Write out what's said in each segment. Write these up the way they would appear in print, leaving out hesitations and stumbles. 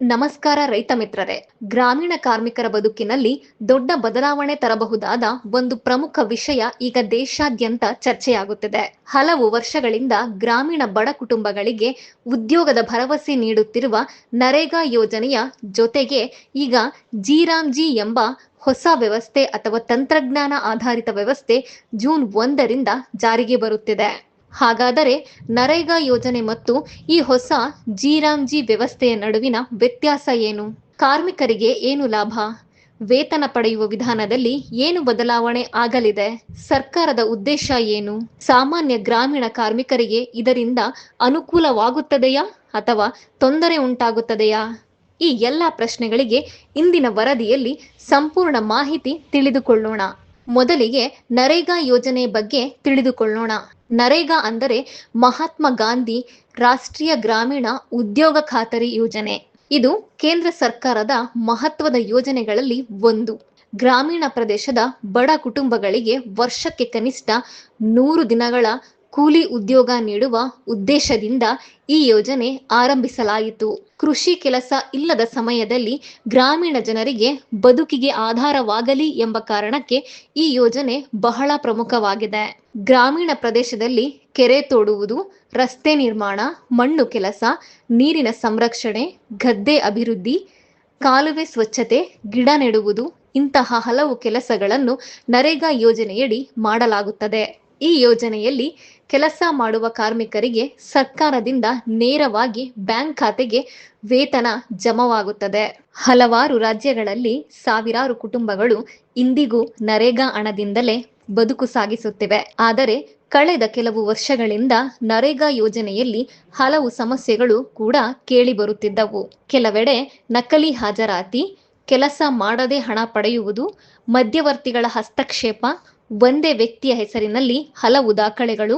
ನಮಸ್ಕಾರ ರೈತ ಮಿತ್ರರೇ. ಗ್ರಾಮೀಣ ಕಾರ್ಮಿಕರ ಬದುಕಿನಲ್ಲಿ ದೊಡ್ಡ ಬದಲಾವಣೆ ತರಬಹುದಾದ ಒಂದು ಪ್ರಮುಖ ವಿಷಯ ಈಗ ದೇಶಾದ್ಯಂತ ಚರ್ಚೆಯಾಗುತ್ತಿದೆ. ಹಲವು ವರ್ಷಗಳಿಂದ ಗ್ರಾಮೀಣ ಬಡ ಕುಟುಂಬಗಳಿಗೆ ಉದ್ಯೋಗದ ಭರವಸೆ ನೀಡುತ್ತಿರುವ ನರೇಗಾ ಯೋಜನೆಯ ಜೊತೆಗೆ ಈಗ ಜಿ ಎಂಬ ಹೊಸ ವ್ಯವಸ್ಥೆ ಅಥವಾ ತಂತ್ರಜ್ಞಾನ ಆಧಾರಿತ ವ್ಯವಸ್ಥೆ ಜೂನ್ 1ರಿಂದ ಜಾರಿಗೆ ಬರುತ್ತಿದೆ. ಹಾಗಾದರೆ ನರೇಗಾ ಯೋಜನೆ ಮತ್ತು ಈ ಹೊಸ ಜಿ ವ್ಯವಸ್ಥೆಯ ನಡುವಿನ ವ್ಯತ್ಯಾಸ ಏನು? ಕಾರ್ಮಿಕರಿಗೆ ಏನು ಲಾಭ? ವೇತನ ಪಡೆಯುವ ವಿಧಾನದಲ್ಲಿ ಏನು ಬದಲಾವಣೆ ಆಗಲಿದೆ? ಸರ್ಕಾರದ ಉದ್ದೇಶ ಏನು? ಸಾಮಾನ್ಯ ಗ್ರಾಮೀಣ ಕಾರ್ಮಿಕರಿಗೆ ಇದರಿಂದ ಅನುಕೂಲವಾಗುತ್ತದೆಯಾ ಅಥವಾ ತೊಂದರೆ ಉಂಟಾಗುತ್ತದೆಯಾ? ಈ ಎಲ್ಲ ಪ್ರಶ್ನೆಗಳಿಗೆ ಇಂದಿನ ವರದಿಯಲ್ಲಿ ಸಂಪೂರ್ಣ ಮಾಹಿತಿ ತಿಳಿದುಕೊಳ್ಳೋಣ. ಮೊದಲಿಗೆ ನರೇಗಾ ಯೋಜನೆ ಬಗ್ಗೆ ತಿಳಿದುಕೊಳ್ಳೋಣ. ನರೇಗಾ ಅಂದರೆ ಮಹಾತ್ಮ ಗಾಂಧಿ ರಾಷ್ಟ್ರೀಯ ಗ್ರಾಮೀಣ ಉದ್ಯೋಗ ಖಾತರಿ ಯೋಜನೆ. ಇದು ಕೇಂದ್ರ ಸರ್ಕಾರದ ಮಹತ್ವದ ಯೋಜನೆಗಳಲ್ಲಿ ಒಂದು. ಗ್ರಾಮೀಣ ಪ್ರದೇಶದ ಬಡ ಕುಟುಂಬಗಳಿಗೆ ವರ್ಷಕ್ಕೆ ಕನಿಷ್ಠ 100 ದಿನಗಳ ಕೂಲಿ ಉದ್ಯೋಗ ನೀಡುವ ಉದ್ದೇಶದಿಂದ ಈ ಯೋಜನೆ ಆರಂಭಿಸಲಾಯಿತು. ಕೃಷಿ ಕೆಲಸ ಇಲ್ಲದ ಸಮಯದಲ್ಲಿ ಗ್ರಾಮೀಣ ಜನರಿಗೆ ಬದುಕಿಗೆ ಆಧಾರವಾಗಲಿ ಎಂಬ ಕಾರಣಕ್ಕೆ ಈ ಯೋಜನೆ ಬಹಳ ಪ್ರಮುಖವಾಗಿದೆ. ಗ್ರಾಮೀಣ ಪ್ರದೇಶದಲ್ಲಿ ಕೆರೆ ತೋಡುವುದು, ರಸ್ತೆ ನಿರ್ಮಾಣ, ಮಣ್ಣು ಕೆಲಸ, ನೀರಿನ ಸಂರಕ್ಷಣೆ, ಗದ್ದೆ ಅಭಿವೃದ್ಧಿ, ಕಾಲುವೆ ಸ್ವಚ್ಛತೆ, ಗಿಡ ನೆಡುವುದು ಇಂತಹ ಹಲವು ಕೆಲಸಗಳನ್ನು ನರೇಗಾ ಯೋಜನೆಯಡಿ ಮಾಡಲಾಗುತ್ತದೆ. ಈ ಯೋಜನೆಯಲ್ಲಿ ಕೆಲಸ ಮಾಡುವ ಕಾರ್ಮಿಕರಿಗೆ ಸರ್ಕಾರದಿಂದ ನೇರವಾಗಿ ಬ್ಯಾಂಕ್ ಖಾತೆಗೆ ವೇತನ ಜಮವಾಗುತ್ತದೆ. ಹಲವಾರು ರಾಜ್ಯಗಳಲ್ಲಿ ಸಾವಿರಾರು ಕುಟುಂಬಗಳು ಇಂದಿಗೂ ನರೇಗಾ ಹಣದಿಂದಲೇ ಬದುಕು ಸಾಗಿಸುತ್ತಿವೆ. ಆದರೆ ಕಳೆದ ಕೆಲವು ವರ್ಷಗಳಿಂದ ನರೇಗಾ ಯೋಜನೆಯಲ್ಲಿ ಹಲವು ಸಮಸ್ಯೆಗಳು ಕೂಡ ಕೇಳಿ ಬರುತ್ತಿದ್ದವು. ಕೆಲವೆಡೆ ನಕಲಿ ಹಾಜರಾತಿ, ಕೆಲಸ ಮಾಡದೆ ಹಣ ಪಡೆಯುವುದು, ಮಧ್ಯವರ್ತಿಗಳ ಹಸ್ತಕ್ಷೇಪ, ಒಂದೇ ವ್ಯಕ್ತಿಯ ಹೆಸರಿನಲ್ಲಿ ಹಲವು ದಾಖಲೆಗಳು,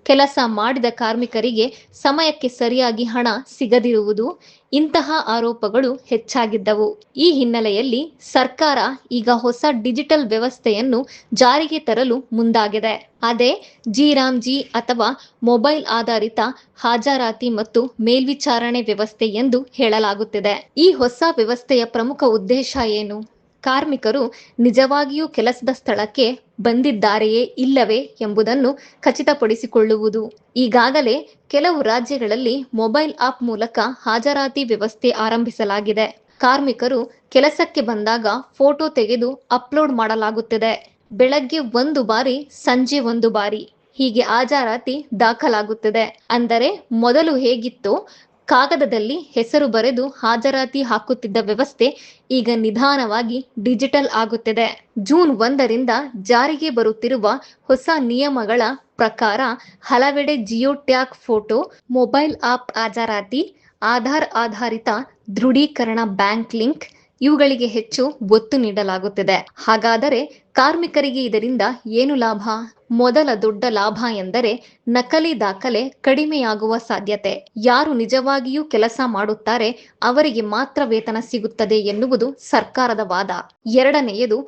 ಕೆಲಸ ಮಾಡಿದ ಕಾರ್ಮಿಕರಿಗೆ ಸಮಯಕ್ಕೆ ಸರಿಯಾಗಿ ಹಣ ಸಿಗದಿರುವುದು ಇಂತಹ ಆರೋಪಗಳು ಹೆಚ್ಚಾಗಿದ್ದವು. ಈ ಹಿನ್ನೆಲೆಯಲ್ಲಿ ಸರ್ಕಾರ ಈಗ ಹೊಸ ಡಿಜಿಟಲ್ ವ್ಯವಸ್ಥೆಯನ್ನು ಜಾರಿಗೆ ತರಲು ಮುಂದಾಗಿದೆ. ಅದೇ ಜಿ ಅಥವಾ ಮೊಬೈಲ್ ಆಧಾರಿತ ಹಾಜರಾತಿ ಮತ್ತು ಮೇಲ್ವಿಚಾರಣೆ ವ್ಯವಸ್ಥೆ ಎಂದು ಹೇಳಲಾಗುತ್ತಿದೆ. ಈ ಹೊಸ ವ್ಯವಸ್ಥೆಯ ಪ್ರಮುಖ ಉದ್ದೇಶ ಏನು? ಕಾರ್ಮಿಕರು ನಿಜವಾಗಿಯೂ ಕೆಲಸದ ಸ್ಥಳಕ್ಕೆ ಬಂದಿದ್ದಾರೆಯೇ ಇಲ್ಲವೇ ಎಂಬುದನ್ನು ಖಚಿತಪಡಿಸಿಕೊಳ್ಳುವುದು. ಈಗಾಗಲೇ ಕೆಲವು ರಾಜ್ಯಗಳಲ್ಲಿ ಮೊಬೈಲ್ ಆಪ್ ಮೂಲಕ ಹಾಜರಾತಿ ವ್ಯವಸ್ಥೆ ಆರಂಭಿಸಲಾಗಿದೆ. ಕಾರ್ಮಿಕರು ಕೆಲಸಕ್ಕೆ ಬಂದಾಗ ಫೋಟೋ ತೆಗೆದು ಅಪ್ಲೋಡ್ ಮಾಡಲಾಗುತ್ತಿದೆ. ಬೆಳಗ್ಗೆ 1 ಬಾರಿ, ಸಂಜೆ 1 ಬಾರಿ ಹೀಗೆ ಹಾಜರಾತಿ ದಾಖಲಾಗುತ್ತಿದೆ. ಅಂದರೆ ಮೊದಲು ಹೇಗಿತ್ತೋ ಕಾಗದದಲ್ಲಿ ಹೆಸರು ಬರೆದು ಹಾಜರಾತಿ ಹಾಕುತ್ತಿದ್ದ ವ್ಯವಸ್ಥೆ ಈಗ ನಿಧಾನವಾಗಿ ಡಿಜಿಟಲ್ ಆಗುತ್ತಿದೆ. ಜೂನ್ 1ರಿಂದ ಜಾರಿಗೆ ಬರುತ್ತಿರುವ ಹೊಸ ನಿಯಮಗಳ ಪ್ರಕಾರ ಹಲವೆಡೆ geo tag photo, mobile app ಹಾಜರಾತಿ, ಆಧಾರ್ ಆಧಾರಿತ ದೃಢೀಕರಣ, ಬ್ಯಾಂಕ್ ಲಿಂಕ್ ಇವುಗಳಿಗೆ ಹೆಚ್ಚು ಒತ್ತು ನೀಡಲಾಗುತ್ತಿದೆ. ಹಾಗಾದರೆ ಕಾರ್ಮಿಕರಿಗೆ ಇದರಿಂದ ಏನು ಲಾಭ? ಮೊದಲ ದೊಡ್ಡ ಲಾಭ ಎಂದರೆ ನಕಲಿ ದಾಖಲೆ ಕಡಿಮೆಯಾಗುವ ಸಾಧ್ಯತೆ. ಯಾರು ನಿಜವಾಗಿಯೂ ಕೆಲಸ ಮಾಡುತ್ತಾರೆ ಅವರಿಗೆ ಮಾತ್ರ ವೇತನ ಸಿಗುತ್ತದೆ ಎನ್ನುವುದು ಸರ್ಕಾರದ ವಾದ. ಎರಡನೆಯದು,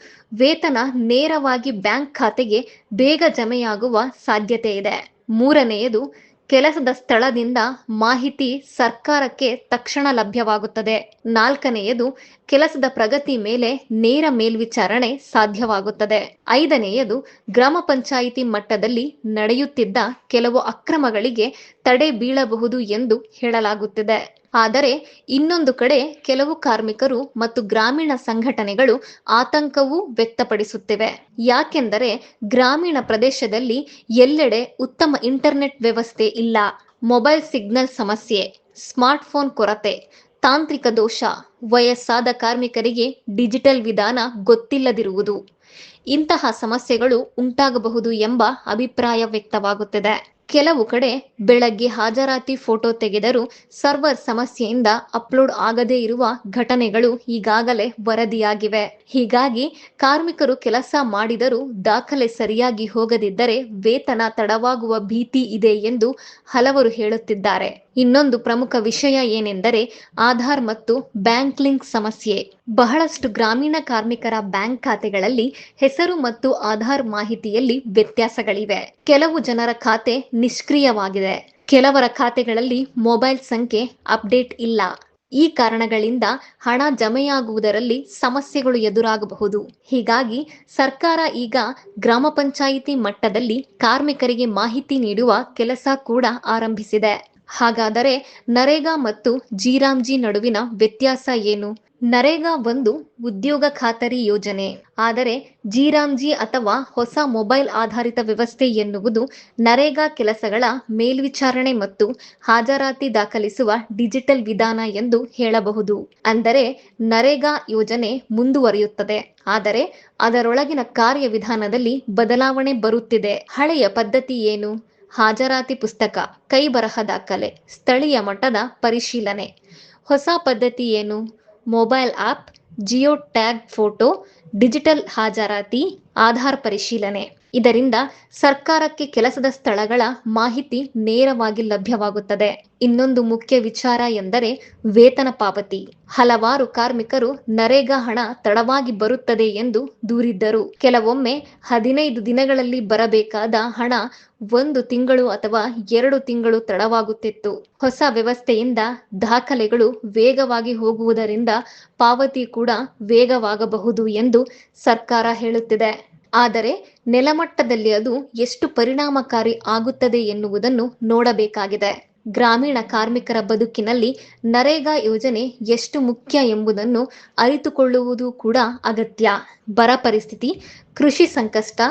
ವೇತನ ನೇರವಾಗಿ ಬ್ಯಾಂಕ್ ಖಾತೆಗೆ ಬೇಗ ಜಮೆಯಾಗುವ ಸಾಧ್ಯತೆ ಇದೆ. ಮೂರನೆಯದು, ಕೆಲಸದ ಸ್ಥಳದಿಂದ ಮಾಹಿತಿ ಸರ್ಕಾರಕ್ಕೆ ತಕ್ಷಣ ಲಭ್ಯವಾಗುತ್ತದೆ. ನಾಲ್ಕನೆಯದು, ಕೆಲಸದ ಪ್ರಗತಿ ಮೇಲೆ ನೇರ ಮೇಲ್ವಿಚಾರಣೆ ಸಾಧ್ಯವಾಗುತ್ತದೆ. ಐದನೆಯದು, ಗ್ರಾಮ ಪಂಚಾಯಿತಿ ಮಟ್ಟದಲ್ಲಿ ನಡೆಯುತ್ತಿದ್ದ ಕೆಲವು ಅಕ್ರಮಗಳಿಗೆ ತಡೆ ಬೀಳಬಹುದು ಎಂದು ಹೇಳಲಾಗುತ್ತಿದೆ. ಆದರೆ ಇನ್ನೊಂದು ಕಡೆ ಕೆಲವು ಕಾರ್ಮಿಕರು ಮತ್ತು ಗ್ರಾಮೀಣ ಸಂಘಟನೆಗಳು ಆತಂಕವೂ ವ್ಯಕ್ತಪಡಿಸುತ್ತಿವೆ. ಯಾಕೆಂದರೆ ಗ್ರಾಮೀಣ ಪ್ರದೇಶದಲ್ಲಿ ಎಲ್ಲೆಡೆ ಉತ್ತಮ ಇಂಟರ್ನೆಟ್ ವ್ಯವಸ್ಥೆ ಇಲ್ಲ, ಮೊಬೈಲ್ ಸಿಗ್ನಲ್ ಸಮಸ್ಯೆ, ಸ್ಮಾರ್ಟ್ಫೋನ್ ಕೊರತೆ, ತಾಂತ್ರಿಕ ದೋಷ, ವಯಸ್ಸಾದ ಕಾರ್ಮಿಕರಿಗೆ ಡಿಜಿಟಲ್ ವಿಧಾನ ಗೊತ್ತಿಲ್ಲದಿರುವುದು ಇಂತಹ ಸಮಸ್ಯೆಗಳು ಉಂಟಾಗಬಹುದು ಎಂಬ ಅಭಿಪ್ರಾಯ ವ್ಯಕ್ತವಾಗುತ್ತಿದೆ. ಕೆಲವು ಕಡೆ ಬೆಳಗ್ಗೆ ಹಾಜರಾತಿ ಫೋಟೋ ತೆಗೆದರೂ ಸರ್ವರ್ ಸಮಸ್ಯೆಯಿಂದ ಅಪ್ಲೋಡ್ ಆಗದೇ ಇರುವ ಘಟನೆಗಳು ಈಗಾಗಲೇ ವರದಿಯಾಗಿವೆ. ಹೀಗಾಗಿ ಕಾರ್ಮಿಕರು ಕೆಲಸ ಮಾಡಿದರೂ ದಾಖಲೆ ಸರಿಯಾಗಿ ಹೋಗದಿದ್ದರೆ ವೇತನ ತಡವಾಗುವ ಭೀತಿ ಇದೆ ಎಂದು ಹಲವರು ಹೇಳುತ್ತಿದ್ದಾರೆ. ಇನ್ನೊಂದು ಪ್ರಮುಖ ವಿಷಯ ಏನೆಂದರೆ ಆಧಾರ್ ಮತ್ತು ಬ್ಯಾಂಕ್ ಲಿಂಕ್ ಸಮಸ್ಯೆ. ಬಹಳಷ್ಟು ಗ್ರಾಮೀಣ ಕಾರ್ಮಿಕರ ಬ್ಯಾಂಕ್ ಖಾತೆಗಳಲ್ಲಿ ಹೆಸರು ಮತ್ತು ಆಧಾರ್ ಮಾಹಿತಿಯಲ್ಲಿ ವ್ಯತ್ಯಾಸಗಳಿವೆ. ಕೆಲವು ಜನರ ಖಾತೆ ನಿಷ್ಕ್ರಿಯವಾಗಿದೆ, ಕೆಲವರ ಖಾತೆಗಳಲ್ಲಿ ಮೊಬೈಲ್ ಸಂಖ್ಯೆ ಅಪ್ಡೇಟ್ ಇಲ್ಲ. ಈ ಕಾರಣಗಳಿಂದ ಹಣ ಜಮೆಯಾಗುವುದರಲ್ಲಿ ಸಮಸ್ಯೆಗಳು ಎದುರಾಗಬಹುದು. ಹೀಗಾಗಿ ಸರ್ಕಾರ ಈಗ ಗ್ರಾಮ ಪಂಚಾಯಿತಿ ಮಟ್ಟದಲ್ಲಿ ಕಾರ್ಮಿಕರಿಗೆ ಮಾಹಿತಿ ನೀಡುವ ಕೆಲಸ ಕೂಡ ಆರಂಭಿಸಿದೆ. ಹಾಗಾದರೆ ನರೇಗಾ ಮತ್ತು ಜಿರಾಮ್ಜಿ ನಡುವಿನ ವ್ಯತ್ಯಾಸ ಏನು? ನರೇಗಾ ಒಂದು ಉದ್ಯೋಗ ಖಾತರಿ ಯೋಜನೆ. ಆದರೆ ಜಿರಾಮ್ಜಿ ಅಥವಾ ಹೊಸ ಮೊಬೈಲ್ ಆಧಾರಿತ ವ್ಯವಸ್ಥೆ ಎನ್ನುವುದು ನರೇಗಾ ಕೆಲಸಗಳ ಮೇಲ್ವಿಚಾರಣೆ ಮತ್ತು ಹಾಜರಾತಿ ದಾಖಲಿಸುವ ಡಿಜಿಟಲ್ ವಿಧಾನ ಎಂದು ಹೇಳಬಹುದು. ಅಂದರೆ ನರೇಗಾ ಯೋಜನೆ ಮುಂದುವರಿಯುತ್ತದೆ, ಆದರೆ ಅದರೊಳಗಿನ ಕಾರ್ಯವಿಧಾನದಲ್ಲಿ ಬದಲಾವಣೆ ಬರುತ್ತಿದೆ. ಹಳೆಯ ಪದ್ಧತಿ ಏನು? ಹಾಜರಾತಿ ಪುಸ್ತಕ, ಕೈಬರಹ ದಾಖಲೆ, ಸ್ಥಳೀಯ ಮಟ್ಟದ ಪರಿಶೀಲನೆ. ಹೊಸ ಪದ್ಧತಿ ಏನು? Mobile app, geo tag photo, digital ಹಾಜರಾತಿ, ಆಧಾರ್ ಪರಿಶೀಲನೆ. ಇದರಿಂದ ಸರ್ಕಾರಕ್ಕೆ ಕೆಲಸದ ಸ್ಥಳಗಳ ಮಾಹಿತಿ ನೇರವಾಗಿ ಲಭ್ಯವಾಗುತ್ತದೆ. ಇನ್ನೊಂದು ಮುಖ್ಯ ವಿಚಾರ ಎಂದರೆ ವೇತನ ಪಾವತಿ. ಹಲವಾರು ಕಾರ್ಮಿಕರು ನರೇಗಾ ಹಣ ತಡವಾಗಿ ಬರುತ್ತದೆ ಎಂದು ದೂರಿದ್ದರು. ಕೆಲವೊಮ್ಮೆ 15 ದಿನಗಳಲ್ಲಿ ಬರಬೇಕಾದ ಹಣ 1 ತಿಂಗಳು ಅಥವಾ 2 ತಿಂಗಳು ತಡವಾಗುತ್ತಿತ್ತು. ಹೊಸ ವ್ಯವಸ್ಥೆಯಿಂದ ದಾಖಲೆಗಳು ವೇಗವಾಗಿ ಹೋಗುವುದರಿಂದ ಪಾವತಿ ಕೂಡ ವೇಗವಾಗಬಹುದು ಎಂದು ಸರ್ಕಾರ ಹೇಳುತ್ತಿದೆ. ಆದರೆ ನೆಲಮಟ್ಟದಲ್ಲಿ ಅದು ಎಷ್ಟು ಪರಿಣಾಮಕಾರಿ ಆಗುತ್ತದೆ ಎನ್ನುವುದನ್ನು ನೋಡಬೇಕಾಗಿದೆ. ಗ್ರಾಮೀಣ ಕಾರ್ಮಿಕರ ಬದುಕಿನಲ್ಲಿ ನರೇಗಾ ಯೋಜನೆ ಎಷ್ಟು ಮುಖ್ಯ ಎಂಬುದನ್ನು ಅರಿತುಕೊಳ್ಳುವುದು ಕೂಡ ಅಗತ್ಯ. ಬರ ಪರಿಸ್ಥಿತಿ, ಕೃಷಿ ಸಂಕಷ್ಟ,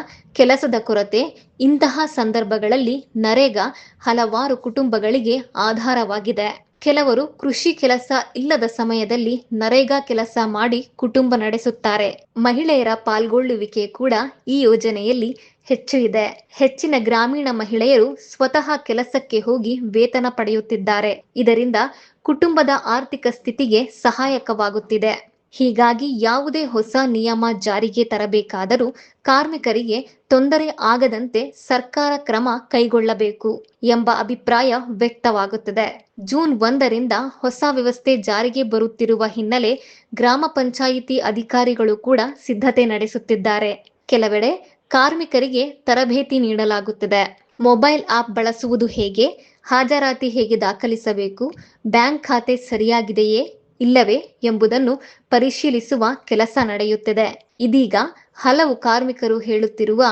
ಕೆಲಸದ ಕೊರತೆ ಇಂತಹ ಸಂದರ್ಭಗಳಲ್ಲಿ ನರೇಗಾ ಹಲವಾರು ಕುಟುಂಬಗಳಿಗೆ ಆಧಾರವಾಗಿದೆ. ಕೆಲವರು ಕೃಷಿ ಕೆಲಸ ಇಲ್ಲದ ಸಮಯದಲ್ಲಿ ನರೇಗಾ ಕೆಲಸ ಮಾಡಿ ಕುಟುಂಬ ನಡೆಸುತ್ತಾರೆ. ಮಹಿಳೆಯರ ಪಾಲ್ಗೊಳ್ಳುವಿಕೆ ಕೂಡ ಈ ಯೋಜನೆಯಲ್ಲಿ ಹೆಚ್ಚು ಇದೆ. ಹೆಚ್ಚಿನ ಗ್ರಾಮೀಣ ಮಹಿಳೆಯರು ಸ್ವತಃ ಕೆಲಸಕ್ಕೆ ಹೋಗಿ ವೇತನ ಪಡೆಯುತ್ತಿದ್ದಾರೆ. ಇದರಿಂದ ಕುಟುಂಬದ ಆರ್ಥಿಕ ಸ್ಥಿತಿಗೆ ಸಹಾಯಕವಾಗುತ್ತಿದೆ. ಹೀಗಾಗಿ ಯಾವುದೇ ಹೊಸ ನಿಯಮ ಜಾರಿಗೆ ತರಬೇಕಾದರೂ ಕಾರ್ಮಿಕರಿಗೆ ತೊಂದರೆ ಆಗದಂತೆ ಸರ್ಕಾರ ಕ್ರಮ ಕೈಗೊಳ್ಳಬೇಕು ಎಂಬ ಅಭಿಪ್ರಾಯ ವ್ಯಕ್ತವಾಗುತ್ತದೆ. ಜೂನ್ 1ರಿಂದ ಹೊಸ ವ್ಯವಸ್ಥೆ ಜಾರಿಗೆ ಬರುತ್ತಿರುವ ಹಿನ್ನೆಲೆ ಗ್ರಾಮ ಪಂಚಾಯಿತಿ ಅಧಿಕಾರಿಗಳು ಕೂಡ ಸಿದ್ಧತೆ ನಡೆಸುತ್ತಿದ್ದಾರೆ. ಕೆಲವೆಡೆ ಕಾರ್ಮಿಕರಿಗೆ ತರಬೇತಿ ನೀಡಲಾಗುತ್ತಿದೆ. ಮೊಬೈಲ್ ಆಪ್ ಬಳಸುವುದು ಹೇಗೆ, ಹಾಜರಾತಿ ಹೇಗೆ ದಾಖಲಿಸಬೇಕು, ಬ್ಯಾಂಕ್ ಖಾತೆ ಸರಿಯಾಗಿದೆಯೇ ಇಲ್ಲವೇ ಎಂಬುದನ್ನು ಪರಿಶೀಲಿಸುವ ಕೆಲಸ ನಡೆಯುತ್ತಿದೆ. ಇದೀಗ ಹಲವು ಕಾರ್ಮಿಕರು ಹೇಳುತ್ತಿರುವ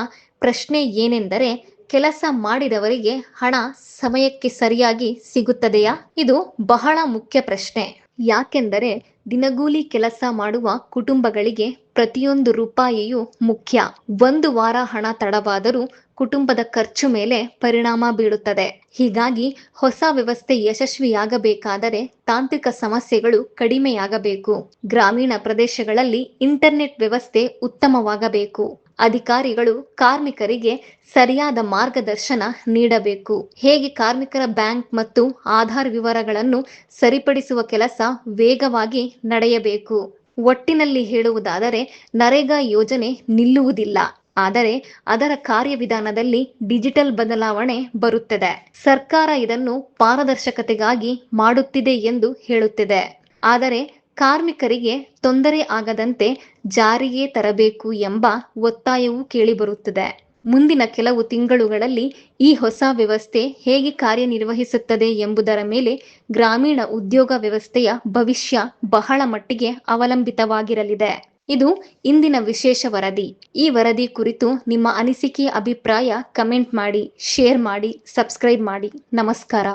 ಪ್ರಶ್ನೆ ಏನೆಂದರೆ, ಕೆಲಸ ಮಾಡಿದವರಿಗೆ ಹಣ ಸಮಯಕ್ಕೆ ಸರಿಯಾಗಿ ಸಿಗುತ್ತದೆಯಾ? ಇದು ಬಹಳ ಮುಖ್ಯ ಪ್ರಶ್ನೆ. ಯಾಕೆಂದರೆ ದಿನಗೂಲಿ ಕೆಲಸ ಮಾಡುವ ಕುಟುಂಬಗಳಿಗೆ ಪ್ರತಿಯೊಂದು ರೂಪಾಯಿಯೂ ಮುಖ್ಯ. 1 ವಾರ ಹಣ ತಡವಾದರೂ ಕುಟುಂಬದ ಖರ್ಚು ಮೇಲೆ ಪರಿಣಾಮ ಬೀಳುತ್ತದೆ. ಹೀಗಾಗಿ ಹೊಸ ವ್ಯವಸ್ಥೆ ಯಶಸ್ವಿಯಾಗಬೇಕಾದರೆ ತಾಂತ್ರಿಕ ಸಮಸ್ಯೆಗಳು ಕಡಿಮೆಯಾಗಬೇಕು. ಗ್ರಾಮೀಣ ಪ್ರದೇಶಗಳಲ್ಲಿ ಇಂಟರ್ನೆಟ್ ವ್ಯವಸ್ಥೆ ಉತ್ತಮವಾಗಬೇಕು. ಅಧಿಕಾರಿಗಳು ಕಾರ್ಮಿಕರಿಗೆ ಸರಿಯಾದ ಮಾರ್ಗದರ್ಶನ ನೀಡಬೇಕು. ಹೇಗೆ ಕಾರ್ಮಿಕರ ಬ್ಯಾಂಕ್ ಮತ್ತು ಆಧಾರ್ ವಿವರಗಳನ್ನು ಸರಿಪಡಿಸುವ ಕೆಲಸ ವೇಗವಾಗಿ ನಡೆಯಬೇಕು. ಒಟ್ಟಿನಲ್ಲಿ ಹೇಳುವುದಾದರೆ ನರೇಗಾ ಯೋಜನೆ ನಿಲ್ಲುವುದಿಲ್ಲ, ಆದರೆ ಅದರ ಕಾರ್ಯವಿಧಾನದಲ್ಲಿ ಡಿಜಿಟಲ್ ಬದಲಾವಣೆ ಬರುತ್ತದೆ. ಸರ್ಕಾರ ಇದನ್ನು ಪಾರದರ್ಶಕತೆಗಾಗಿ ಮಾಡುತ್ತಿದೆ ಎಂದು ಹೇಳುತ್ತಿದೆ. ಆದರೆ ಕಾರ್ಮಿಕರಿಗೆ ತೊಂದರೆ ಆಗದಂತೆ ಜಾರಿಗೆ ತರಬೇಕು ಎಂಬ ಒತ್ತಾಯವೂ ಕೇಳಿಬರುತ್ತಿದೆ. ಮುಂದಿನ ಕೆಲವು ತಿಂಗಳುಗಳಲ್ಲಿ ಈ ಹೊಸ ವ್ಯವಸ್ಥೆ ಹೇಗೆ ಕಾರ್ಯನಿರ್ವಹಿಸುತ್ತದೆ ಎಂಬುದರ ಮೇಲೆ ಗ್ರಾಮೀಣ ಉದ್ಯೋಗ ವ್ಯವಸ್ಥೆಯ ಭವಿಷ್ಯ ಬಹಳ ಮಟ್ಟಿಗೆ ಅವಲಂಬಿತವಾಗಿರಲಿದೆ. ಇದು ಇಂದಿನ ವಿಶೇಷ ವರದಿ. ಈ ವರದಿ ಕುರಿತು ನಿಮ್ಮ ಅನಿಸಿಕೆ, ಅಭಿಪ್ರಾಯ ಕಮೆಂಟ್ ಮಾಡಿ, ಶೇರ್ ಮಾಡಿ, ಸಬ್ಸ್ಕ್ರೈಬ್ ಮಾಡಿ. ನಮಸ್ಕಾರ.